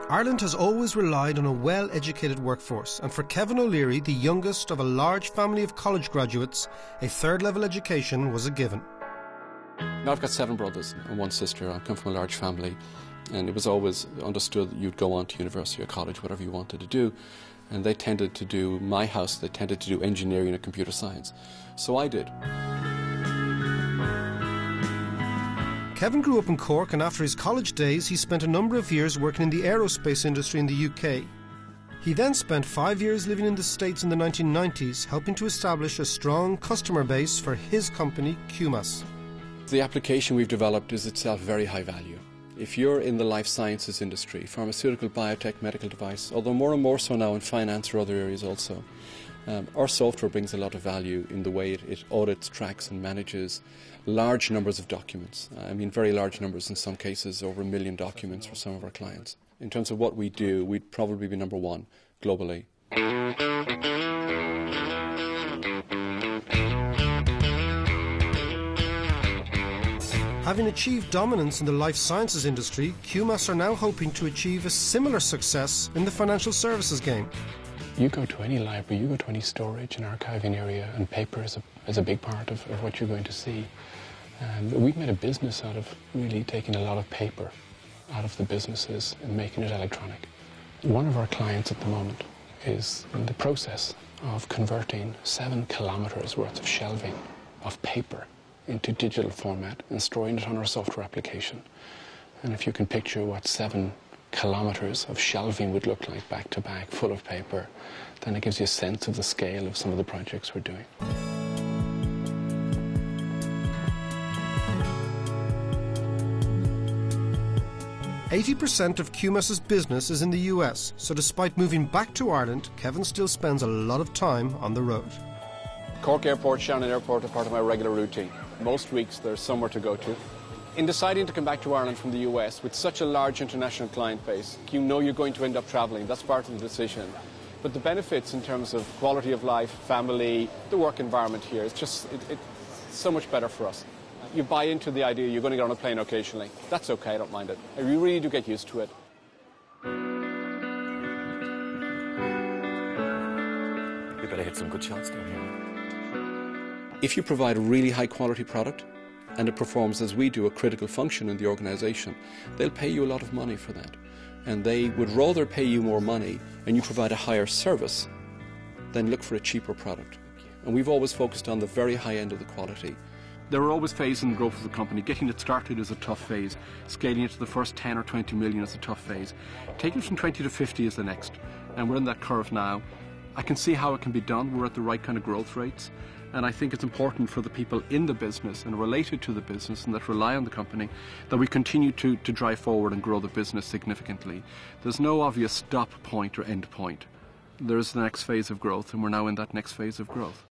Ireland has always relied on a well-educated workforce, and for Kevin O'Leary, the youngest of a large family of college graduates, a third-level education was a given. Now I've got 7 brothers and 1 sister. I come from a large family, and it was always understood that you'd go on to university or college, whatever you wanted to do. And they tended to do, my house, they tended to do engineering and computer science. So I did. Kevin grew up in Cork, and after his college days he spent a number of years working in the aerospace industry in the UK. He then spent 5 years living in the States in the 1990s, helping to establish a strong customer base for his company, Qumas. The application we've developed is itself very high value. If you're in the life sciences industry, pharmaceutical, biotech, medical device, although more and more so now in finance or other areas also, our software brings a lot of value in the way it audits, tracks and manages large numbers of documents. I mean very large numbers, in some cases over 1 million documents for some of our clients. In terms of what we do, we'd probably be number 1 globally. Having achieved dominance in the life sciences industry, Qumas are now hoping to achieve a similar success in the financial services game. You go to any library, you go to any storage and archiving area, and paper is a big part of what you're going to see. We've made a business out of really taking a lot of paper out of the businesses and making it electronic. One of our clients at the moment is in the process of converting 7 kilometres worth of shelving of paper into digital format and storing it on our software application. And if you can picture what 7 kilometres of shelving would look like back to back, full of paper, then it gives you a sense of the scale of some of the projects we're doing. %80 of Qumas's business is in the US, so despite moving back to Ireland, Kevin still spends a lot of time on the road. Cork Airport, Shannon Airport are part of my regular routine. Most weeks there's somewhere to go to. In deciding to come back to Ireland from the US with such a large international client base, you know you're going to end up travelling. That's part of the decision. But the benefits in terms of quality of life, family, the work environment here, it's so much better for us. You buy into the idea you're going to get on a plane occasionally. That's okay, I don't mind it. I really do get used to it. We've got to hit some good shots down here. If you provide a really high quality product, and it performs as we do a critical function in the organisation, they'll pay you a lot of money for that. And they would rather pay you more money and you provide a higher service than look for a cheaper product. And we've always focused on the very high end of the quality. There are always phases in the growth of the company. Getting it started is a tough phase. Scaling it to the first 10 or 20 million is a tough phase. Taking it from 20 to 50 is the next. And we're in that curve now. I can see how it can be done. We're at the right kind of growth rates. And I think it's important for the people in the business and related to the business and that rely on the company that we continue to drive forward and grow the business significantly. There's no obvious stop point or end point. There's the next phase of growth, and we're now in that next phase of growth.